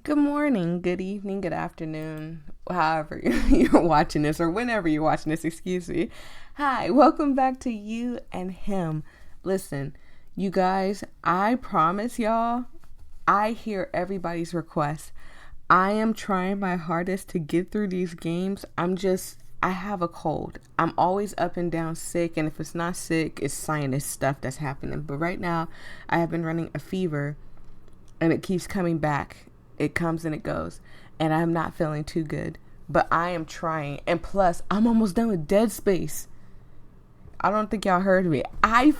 Good morning, good evening, good afternoon, however you're watching this or whenever you're watching this, excuse me. Hi, welcome back to You and Him. Listen, you guys, I promise y'all, I hear everybody's requests. I am trying my hardest to get through these games. I have a cold. I'm always up and down sick, and if it's not sick, it's sinus stuff that's happening. But right now, I have been running a fever, and it keeps coming back. It comes and it goes, and I'm not feeling too good, but I am trying. And plus, I'm almost done with Dead Space. I don't think y'all heard me. I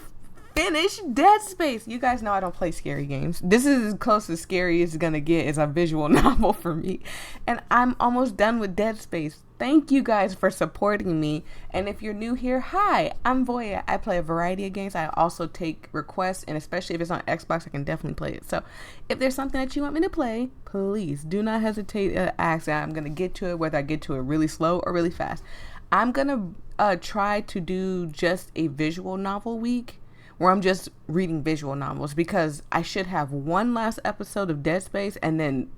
finished Dead Space. You guys know I don't play scary games. This is as close as scary as it's gonna get as a visual novel for me. And I'm almost done with Dead Space. Thank you guys for supporting me. And if you're new here, hi, I'm Voyia. I play a variety of games. I also take requests, and especially if it's on Xbox, I can definitely play it. So if there's something that you want me to play, please do not hesitate to ask. I'm going to get to it, whether I get to it really slow or really fast. I'm going to try to do just a visual novel week where I'm just reading visual novels, because I should have one last episode of Dead Space, and then,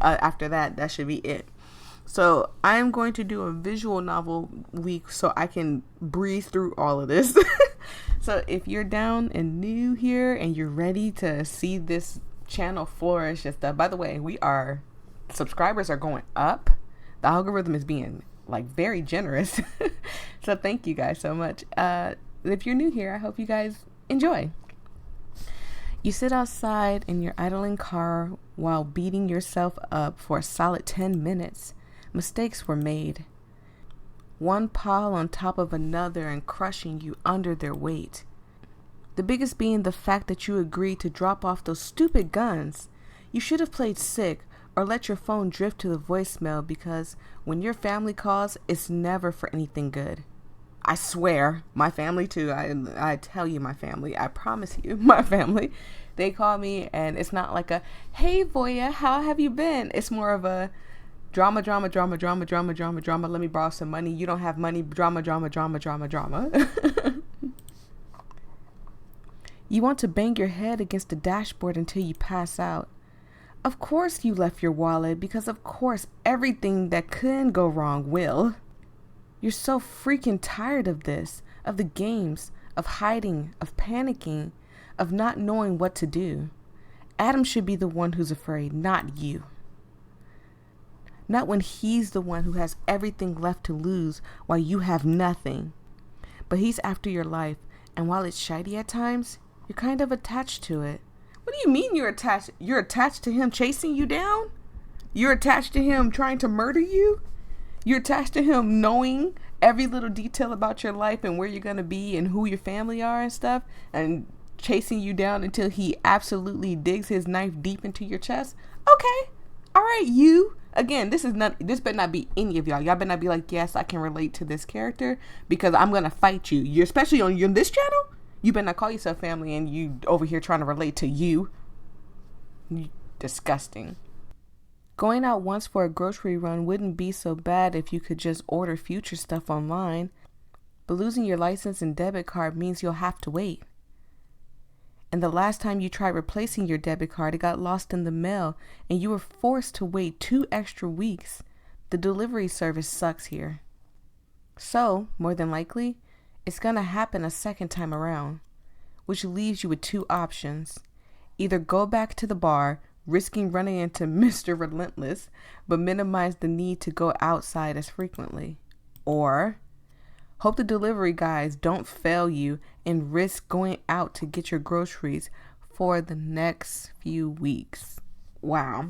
after that should be it. So I'm going to do a visual novel week so I can breeze through all of this. So if you're down and new here and you're ready to see this channel flourish and stuff, by the way, subscribers are going up. The algorithm is being very generous. So thank you guys so much. If you're new here, I hope you guys enjoy. You sit outside in your idling car while beating yourself up for a solid 10 minutes. Mistakes were made. One pile on top of another and crushing you under their weight. The biggest being the fact that you agreed to drop off those stupid guns. You should have played sick or let your phone drift to the voicemail, because when your family calls, it's never for anything good. I swear, my family too. I tell you, my family, I promise you, my family, they call me and it's not like a, hey Voyia, how have you been? It's more of a drama. Let me borrow some money. You don't have money. Drama. You want to bang your head against the dashboard until you pass out. Of course you left your wallet, because of course everything that can go wrong will. You're so freaking tired of this, of the games, of hiding, of panicking, of not knowing what to do. Adam should be the one who's afraid, not you. Not when he's the one who has everything left to lose while you have nothing. But he's after your life, and while it's shitey at times, you're kind of attached to it. What do you mean you're attached? You're attached to him chasing you down? You're attached to him trying to murder you? You're attached to him knowing every little detail about your life and where you're going to be and who your family are and stuff, and chasing you down until he absolutely digs his knife deep into your chest? Okay. All right, you. Again, this better not be any of y'all. Y'all better not be like, yes, I can relate to this character, because I'm going to fight you. You're especially on this channel. You better not call yourself family and you over here trying to relate to you. Disgusting. Going out once for a grocery run wouldn't be so bad if you could just order future stuff online. But losing your license and debit card means you'll have to wait. And the last time you tried replacing your debit card, it got lost in the mail, and you were forced to wait 2 extra weeks. The delivery service sucks here. So, more than likely, it's gonna happen a second time around, which leaves you with 2 options. Either go back to the bar, risking running into Mr. Relentless, but minimize the need to go outside as frequently. Or hope the delivery guys don't fail you and risk going out to get your groceries for the next few weeks. Wow.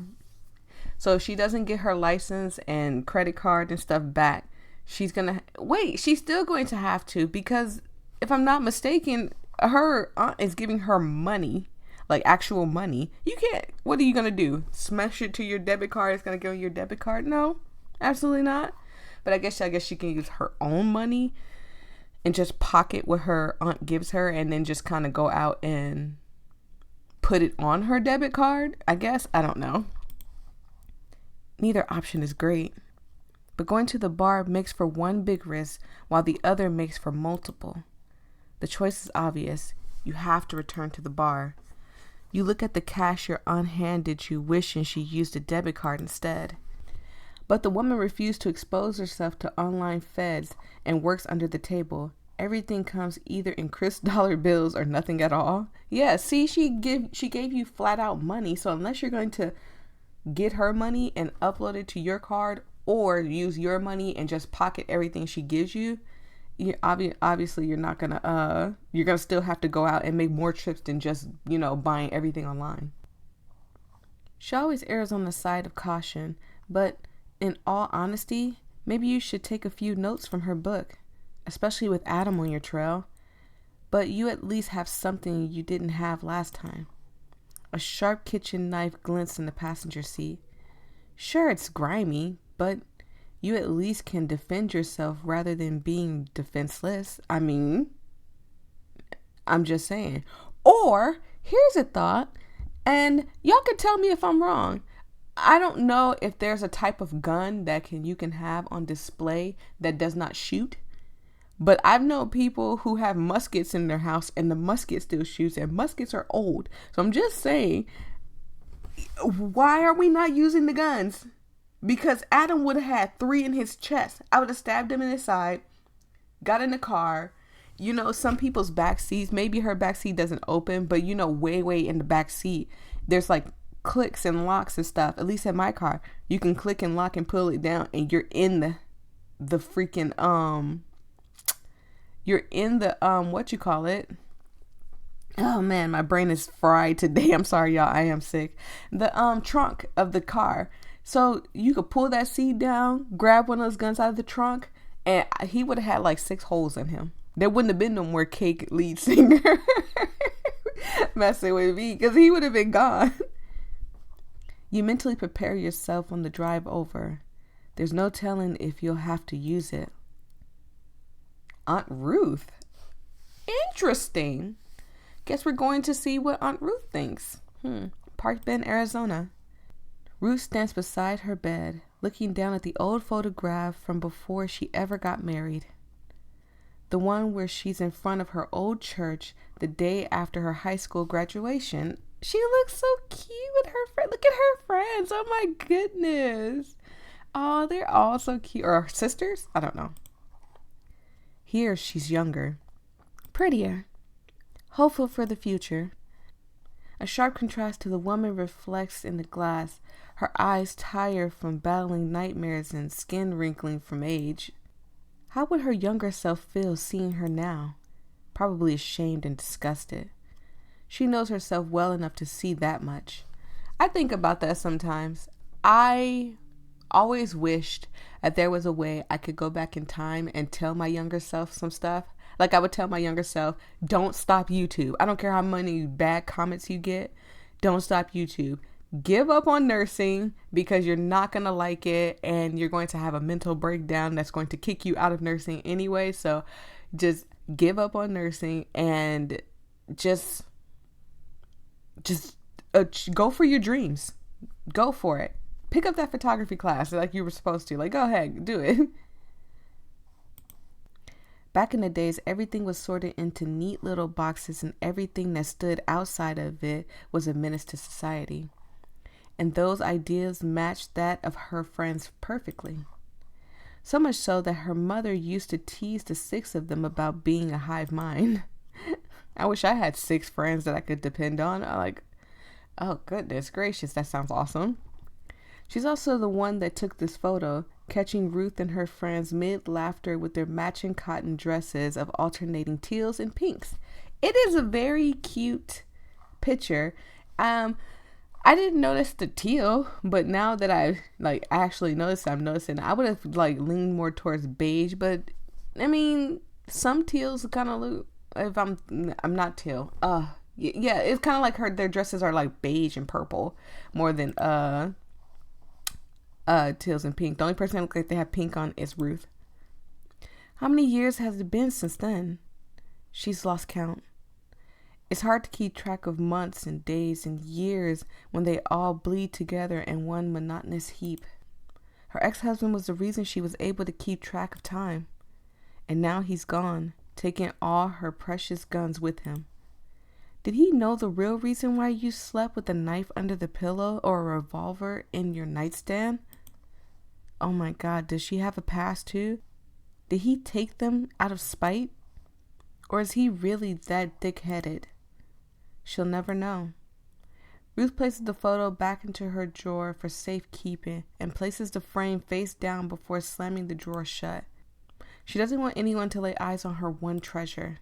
So if she doesn't get her license and credit card and stuff back, she's still going to have to, because if I'm not mistaken, her aunt is giving her money, like actual money. You can't, what are you going to do? Smash it to your debit card? It's going to go on your debit card? No, absolutely not. But I guess she can use her own money and just pocket what her aunt gives her, and then just kind of go out and put it on her debit card, I guess. I don't know. Neither option is great. But going to the bar makes for one big risk, while the other makes for multiple. The choice is obvious. You have to return to the bar. You look at the cash your aunt handed you, wishing she used a debit card instead. But the woman refused to expose herself to online feds and works under the table. Everything comes either in crisp dollar bills or nothing at all. Yeah, see, she gave you flat out money. So unless you're going to get her money and upload it to your card, or use your money and just pocket everything she gives you, obviously you're not gonna you're gonna still have to go out and make more trips than just buying everything online. She always errs on the side of caution, but in all honesty, maybe you should take a few notes from her book, especially with Adam on your trail. But you at least have something you didn't have last time. A sharp kitchen knife glints in the passenger seat. Sure, it's grimy, but you at least can defend yourself rather than being defenseless. I mean, I'm just saying. Or, here's a thought, and y'all can tell me if I'm wrong. I don't know if there's a type of gun that you can have on display that does not shoot. But I've known people who have muskets in their house and the musket still shoots, and muskets are old. So I'm just saying, why are we not using the guns? Because Adam would have had 3 in his chest. I would have stabbed him in his side, got in the car. Some people's back seats, maybe her back seat doesn't open, but way in the back seat, there's like clicks and locks and stuff. At least in my car, you can click and lock and pull it down, and you're in the freaking you're in the what you call it. Oh man, my brain is fried today. I'm sorry, y'all. I am sick. The trunk of the car. So you could pull that seat down, grab one of those guns out of the trunk, and he would have had like 6 holes in him. There wouldn't have been no more Cake lead singer messing with me, because he would have been gone. You mentally prepare yourself on the drive over. There's no telling if you'll have to use it. Aunt Ruth. Interesting. Guess we're going to see what Aunt Ruth thinks. Park Bend, Arizona. Ruth stands beside her bed, looking down at the old photograph from before she ever got married. The one where she's in front of her old church the day after her high school graduation. She looks so cute with her friend. Look at her friends. Oh my goodness. Oh, they're all so cute. Or sisters? I don't know. Here she's younger, prettier, hopeful for the future. A sharp contrast to the woman reflects in the glass, her eyes tired from battling nightmares and skin wrinkling from age. How would her younger self feel seeing her now? Probably ashamed and disgusted. She knows herself well enough to see that much. I think about that sometimes. I always wished that there was a way I could go back in time and tell my younger self some stuff. Like I would tell my younger self, don't stop YouTube. I don't care how many bad comments you get. Don't stop YouTube. Give up on nursing because you're not going to like it and you're going to have a mental breakdown that's going to kick you out of nursing anyway. So just give up on nursing and just go for your dreams. Go for it. Pick up that photography class like you were supposed to. Like, go ahead, do it. Back in the days, everything was sorted into neat little boxes and everything that stood outside of it was a menace to society. And those ideas matched that of her friends perfectly. So much so that her mother used to tease the 6 of them about being a hive mind. I wish I had 6 friends that I could depend on. Oh goodness gracious, that sounds awesome. She's also the one that took this photo, catching Ruth and her friends mid-laughter with their matching cotton dresses of alternating teals and pinks. It is a very cute picture. I didn't notice the teal, but now that I actually noticed, I'm noticing. I would have leaned more towards beige, but I mean, some teals kind of look. If I'm not teal. Yeah, it's kind of like their dresses are like beige and purple more than teals and pink. The only person that looks like they have pink on is Ruth. How many years has it been since then? She's lost count. It's hard to keep track of months and days and years when they all bleed together in one monotonous heap. Her ex-husband was the reason she was able to keep track of time. And now he's gone, taking all her precious guns with him. Did he know the real reason why you slept with a knife under the pillow or a revolver in your nightstand? Oh my God, does she have a past too? Did he take them out of spite? Or is he really that thick-headed? She'll never know. Ruth places the photo back into her drawer for safekeeping and places the frame face down before slamming the drawer shut. She doesn't want anyone to lay eyes on her one treasure.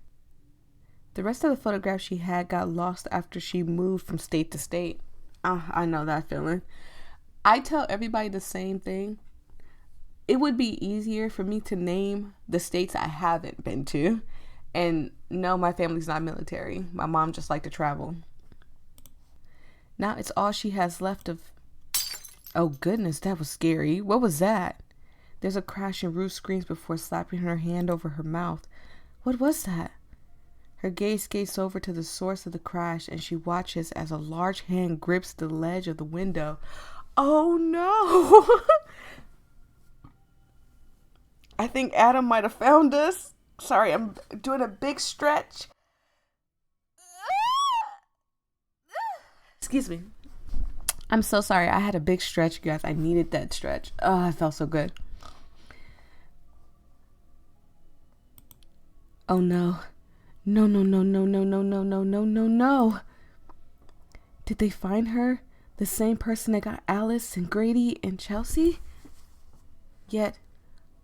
The rest of the photographs she had got lost after she moved from state to state. I know that feeling. I tell everybody the same thing. It would be easier for me to name the states I haven't been to. And no, my family's not military. My mom just liked to travel. Now it's all she has left of... Oh goodness, that was scary. What was that? There's a crash and Ruth screams before slapping her hand over her mouth. What was that? Her gaze skates over to the source of the crash and she watches as a large hand grips the ledge of the window. Oh no! I think Adam might have found us. Sorry, I'm doing a big stretch. Excuse me. I'm so sorry. I had a big stretch, guys. I needed that stretch. Oh, it felt so good. Oh no. No, no, no, no, no, no, no, no, no, no, no. Did they find her? The same person that got Alice and Grady and Chelsea? Yet,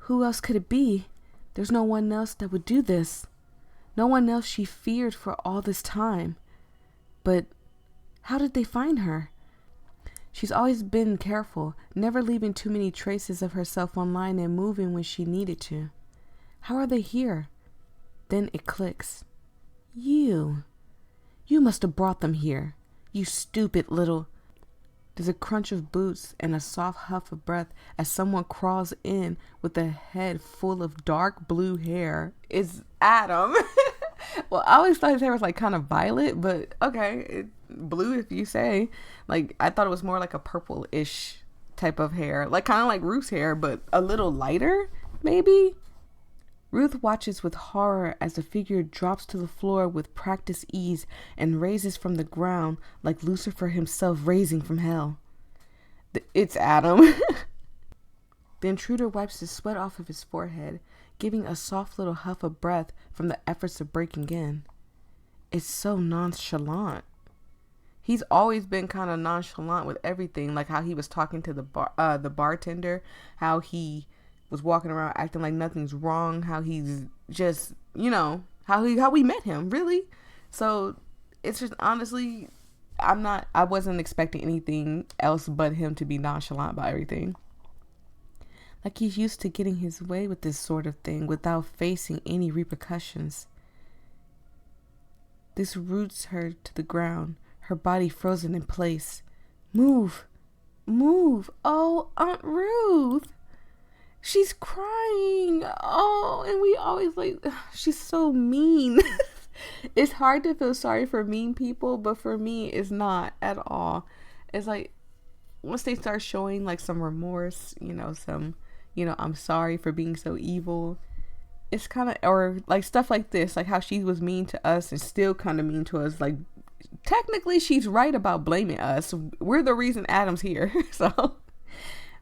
who else could it be? There's no one else that would do this. No one else she feared for all this time. But how did they find her? She's always been careful, never leaving too many traces of herself online and moving when she needed to. How are they here? Then it clicks. You must have brought them here. You stupid little... There's a crunch of boots and a soft huff of breath as someone crawls in with a head full of dark blue hair. It's Adam. Well, I always thought his hair was like kind of violet, but okay, blue if you say. Like, I thought it was more like a purple-ish type of hair. Like, kind of like Ruth's hair, but a little lighter, maybe? Ruth watches with horror as the figure drops to the floor with practiced ease and raises from the ground like Lucifer himself raising from hell. It's Adam. The intruder wipes the sweat off of his forehead, giving a soft little huff of breath from the efforts of breaking in. It's so nonchalant. He's always been kind of nonchalant with everything, like how he was talking to the bartender, how he was walking around acting like nothing's wrong, how he's just, how we met him, really. So it's just, honestly, I wasn't expecting anything else but him to be nonchalant about everything. Like he's used to getting his way with this sort of thing without facing any repercussions. This roots her to the ground, her body frozen in place. Move! Move! Oh, Aunt Ruth! She's crying. Oh, and we always she's so mean. It's hard to feel sorry for mean people, but for me, it's not at all. It's like, once they start showing like some remorse, some, I'm sorry for being so evil. It's kind of, or like stuff like this, like how she was mean to us and still kind of mean to us. Like, technically she's right about blaming us. We're the reason Adam's here. So,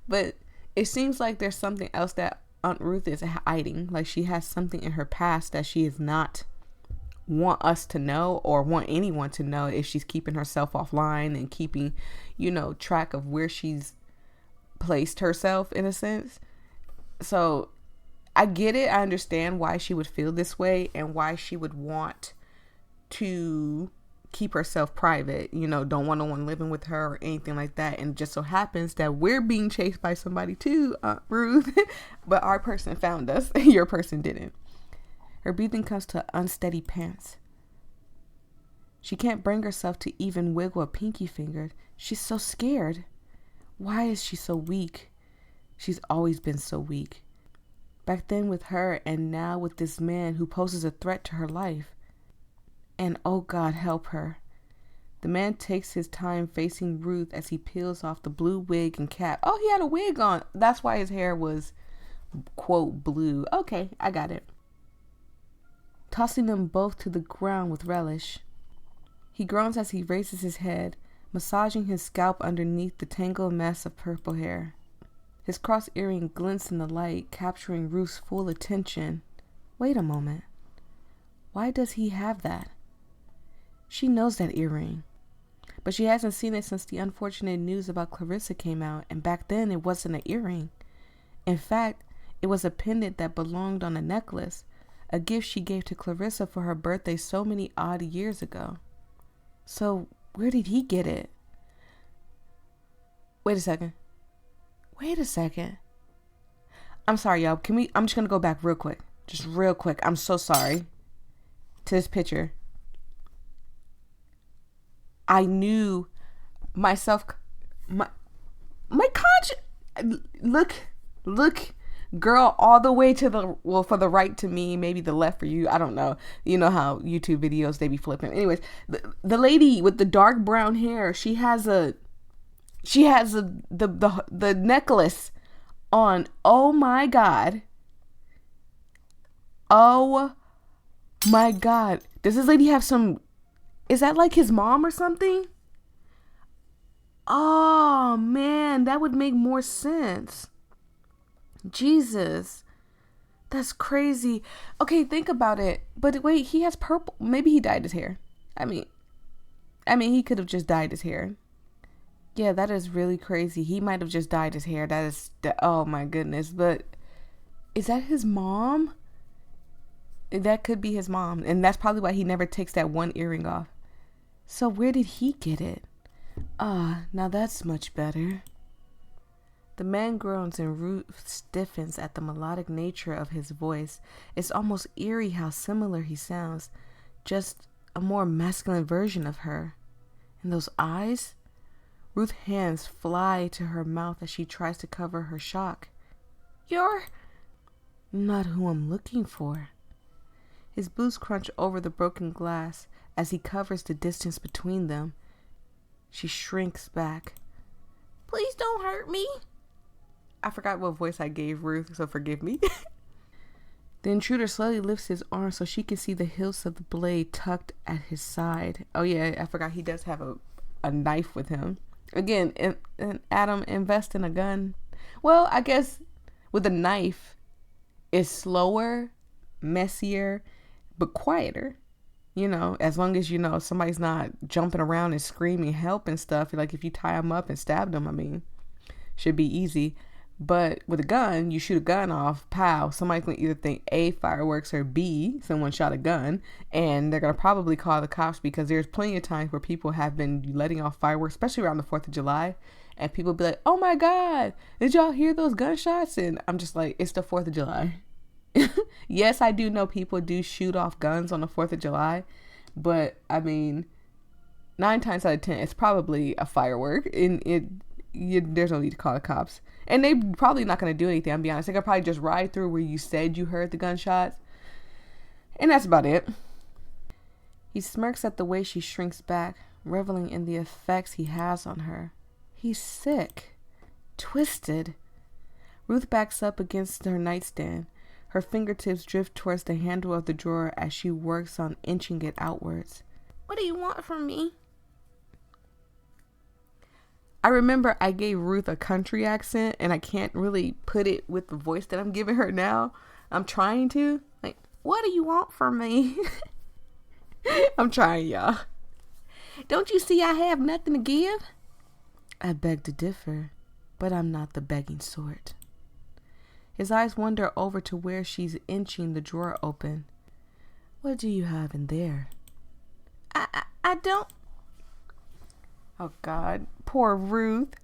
but it seems like there's something else that Aunt Ruth is hiding. Like she has something in her past that she is not want us to know or want anyone to know if she's keeping herself offline and keeping, track of where she's placed herself in a sense. So I get it. I understand why she would feel this way and why she would want to keep herself private, don't want no one living with her or anything like that. And it just so happens that we're being chased by somebody too, Ruth, but our person found us. Your person didn't. Her breathing comes to unsteady pants. She can't bring herself to even wiggle a pinky finger. She's so scared. Why is she so weak? She's always been so weak. Back then with her and now with this man who poses a threat to her life. And oh God, help her. The man takes his time facing Ruth as he peels off the blue wig and cap. Oh, he had a wig on. That's why his hair was, quote, blue. Okay, I got it. Tossing them both to the ground with relish. He groans as he raises his head, massaging his scalp underneath the tangled mess of purple hair. His cross earring glints in the light, capturing Ruth's full attention. Wait a moment. Why does he have that? She knows that earring, but she hasn't seen it since the unfortunate news about Clarissa came out, and back then it wasn't an earring. In fact, it was a pendant that belonged on a necklace, a gift she gave to Clarissa for her birthday so many odd years ago. So where did he get it? Wait a second. I'm sorry, y'all. I'm just going to go back real quick. Just real quick. I'm so sorry. To this picture. I knew myself, my conscience. Look, girl, all the way to for the right to me, maybe the left for you. I don't know. You know how YouTube videos, they be flipping. Anyways, the lady with the dark brown hair, she has the necklace on. Oh my God. Oh my God. Does this lady have some, is that like his mom or something? Oh man, that would make more sense. Jesus. That's crazy. Okay, think about it. But wait, he has purple. Maybe he dyed his hair. I mean, he could have just dyed his hair. Yeah, that is really crazy. He might have just dyed his hair. Oh my goodness. But is that his mom? That could be his mom. And that's probably why he never takes that one earring off. So where did he get it? Now that's much better. The man groans and Ruth stiffens at the melodic nature of his voice. It's almost eerie how similar he sounds. Just a more masculine version of her. And those eyes? Ruth's hands fly to her mouth as she tries to cover her shock. You're not who I'm looking for. His boots crunch over the broken glass as he covers the distance between them. She shrinks back. Please don't hurt me. I forgot what voice I gave Ruth, so forgive me. The intruder slowly lifts his arm so she can see the hilt of the blade tucked at his side. Oh yeah, I forgot he does have a knife with him. Again, Adam, invest in a gun. Well, I guess with a knife, it's slower, messier, but quieter. You know, as long as, you know, somebody's not jumping around and screaming help and stuff. Like if you tie them up and stab them, I mean, should be easy. But with a gun, you shoot a gun off, pow, somebody's going to either think A, fireworks, or B, someone shot a gun. And they're going to probably call the cops because there's plenty of times where people have been letting off fireworks, especially around the 4th of July. And people be like, oh my God, did y'all hear those gunshots? And I'm just like, it's the 4th of July. Yes, I do know people do shoot off guns on the 4th of July. But, I mean, 9 times out of 10, it's probably a firework. There's no need to call the cops. And they probably not going to do anything, I'll be honest. They could probably just ride through where you said you heard the gunshots. And that's about it. He smirks at the way she shrinks back, reveling in the effects he has on her. He's sick. Twisted. Ruth backs up against her nightstand. Her fingertips drift towards the handle of the drawer as she works on inching it outwards. What do you want from me? I remember I gave Ruth a country accent, and I can't really put it with the voice that I'm giving her now. I'm trying to. Like, what do you want from me? I'm trying, y'all. Don't you see I have nothing to give? I beg to differ, but I'm not the begging sort. His eyes wander over to where she's inching the drawer open. What do you have in there? I don't... Oh, God. Poor Ruth.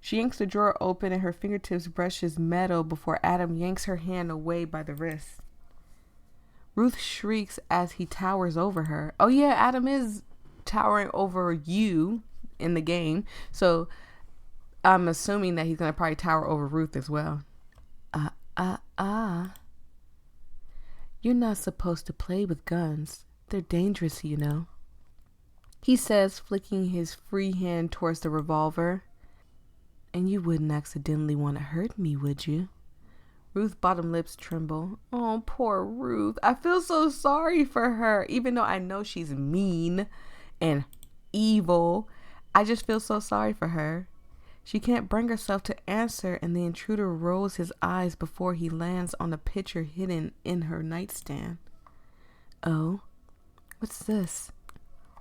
She yanks the drawer open and her fingertips brushes metal before Adam yanks her hand away by the wrist. Ruth shrieks as he towers over her. Oh, yeah, Adam is towering over you in the game. So I'm assuming that he's going to probably tower over Ruth as well. You're not supposed to play with guns. They're dangerous, you know. He says, flicking his free hand towards the revolver. And you wouldn't accidentally want to hurt me, would you? Ruth's bottom lips tremble. Oh, poor Ruth. I feel so sorry for her, even though I know she's mean and evil. I just feel so sorry for her. She can't bring herself to answer, and the intruder rolls his eyes before he lands on a picture hidden in her nightstand. Oh, what's this?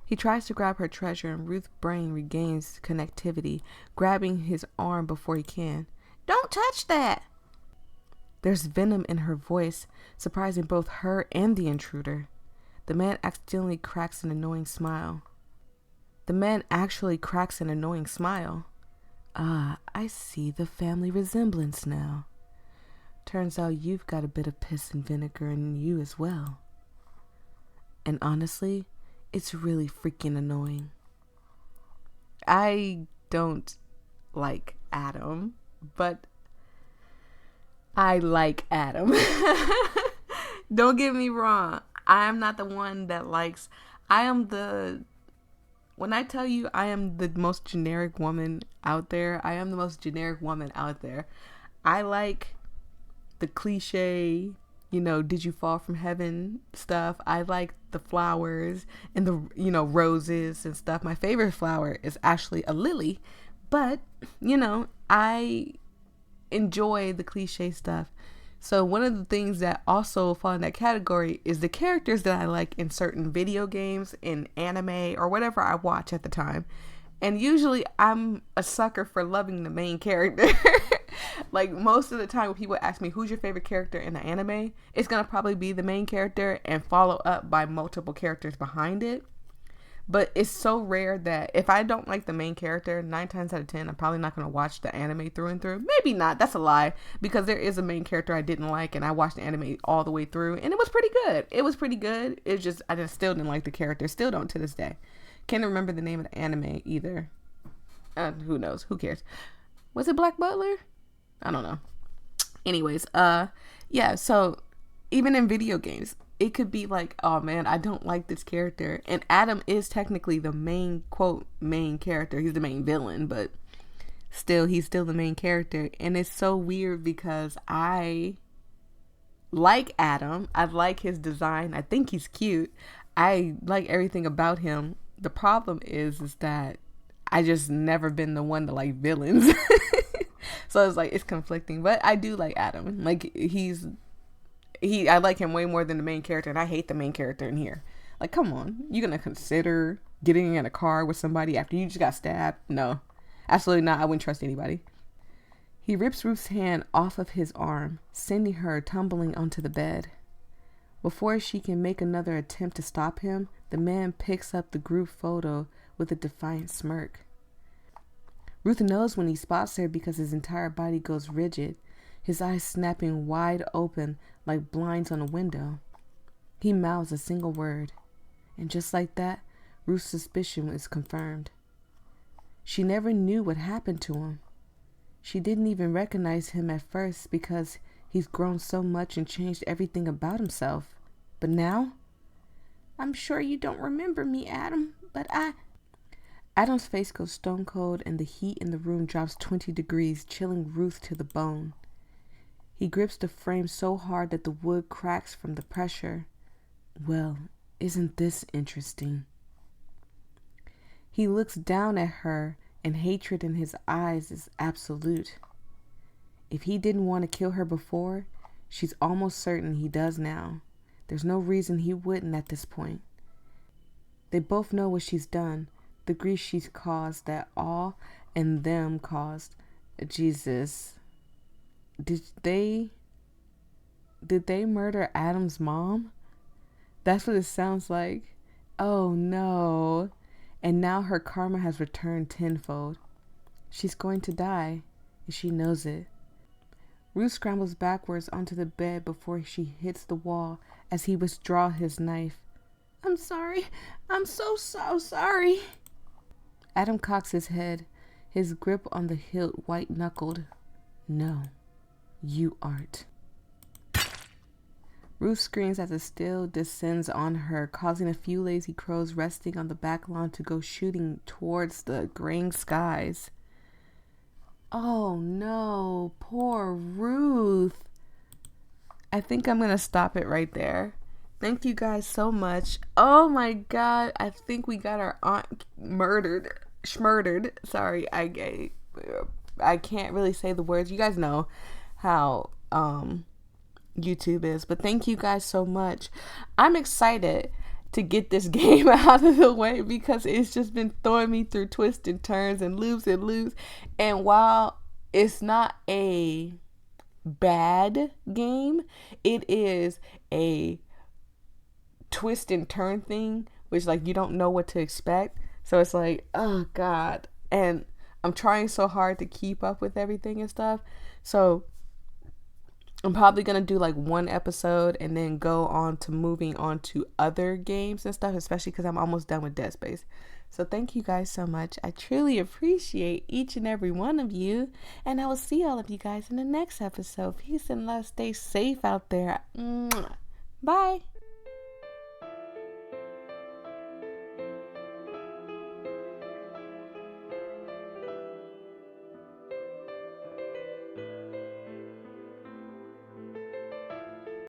He tries to grab her treasure, and Ruth's brain regains connectivity, grabbing his arm before he can. Don't touch that! There's venom in her voice, surprising both her and the intruder. The man accidentally cracks an annoying smile. Ah, I see the family resemblance now. Turns out you've got a bit of piss and vinegar in you as well. And honestly, it's really freaking annoying. I don't like Adam, but I like Adam. Don't get me wrong. I am not the one that likes... When I tell you I am the most generic woman out there, I am the most generic woman out there. I like the cliche, did you fall from heaven stuff. I like the flowers and the, roses and stuff. My favorite flower is actually a lily, but, I enjoy the cliche stuff. So one of the things that also fall in that category is the characters that I like in certain video games, in anime, or whatever I watch at the time. And usually I'm a sucker for loving the main character. Like most of the time when people ask me who's your favorite character in the anime, it's going to probably be the main character and follow up by multiple characters behind it. But it's so rare that if I don't like the main character, 9 times out of 10, I'm probably not going to watch the anime through and through. Maybe not. That's a lie. Because there is a main character I didn't like, and I watched the anime all the way through, and it was pretty good. I just still didn't like the character. Still don't to this day. Can't remember the name of the anime either. Who knows? Who cares? Was it Black Butler? I don't know. Anyways, yeah, so even in video games, it could be like, oh man, I don't like this character. And Adam is technically the main, quote, main character. He's the main villain, but he's still the main character. And it's so weird because I like Adam. I like his design. I think he's cute. I like everything about him. The problem is that I just never been the one to like villains. So it's like, it's conflicting. But I do like Adam. Like, I like him way more than the main character, and I hate the main character in here. Like, come on. You gonna consider getting in a car with somebody after you just got stabbed? No. Absolutely not. I wouldn't trust anybody. He rips Ruth's hand off of his arm, sending her tumbling onto the bed. Before she can make another attempt to stop him, the man picks up the group photo with a defiant smirk. Ruth knows when he spots her because his entire body goes rigid, his eyes snapping wide open like blinds on a window. He mouths a single word, and just like that, Ruth's suspicion is confirmed. She never knew what happened to him. She didn't even recognize him at first because he's grown so much and changed everything about himself. But now, I'm sure you don't remember me, Adam, but Adam's face goes stone cold and the heat in the room drops 20 degrees, chilling Ruth to the bone. He grips the frame so hard that the wood cracks from the pressure. Well, isn't this interesting? He looks down at her, and hatred in his eyes is absolute. If he didn't want to kill her before, she's almost certain he does now. There's no reason he wouldn't at this point. They both know what she's done, the grief she's caused that all and them caused. Jesus. Did they murder Adam's mom? That's what it sounds like. Oh no. And now her karma has returned tenfold. She's going to die, and she knows it. Ruth scrambles backwards onto the bed before she hits the wall as he withdraws his knife. I'm sorry. I'm so sorry. Adam cocks his head, his grip on the hilt white-knuckled. No, you aren't. Ruth screams as the steel descends on her, causing a few lazy crows resting on the back lawn to go shooting towards the graying skies. Oh no, poor Ruth. I think I'm going to stop it right there Thank you guys so much. Oh my god, I think we got our aunt schmurdered. Sorry, I can't really say the words. You guys know how YouTube is, but thank you guys so much. I'm excited to get this game out of the way because it's just been throwing me through twists and turns and loops and loops. And while it's not a bad game, it is a twist and turn thing, which like you don't know what to expect. So it's like, oh god. And I'm trying so hard to keep up with everything and stuff. So I'm probably going to do like one episode and then go on to moving on to other games and stuff, especially because I'm almost done with Dead Space. So thank you guys so much. I truly appreciate each and every one of you. And I will see all of you guys in the next episode. Peace and love. Stay safe out there. Bye.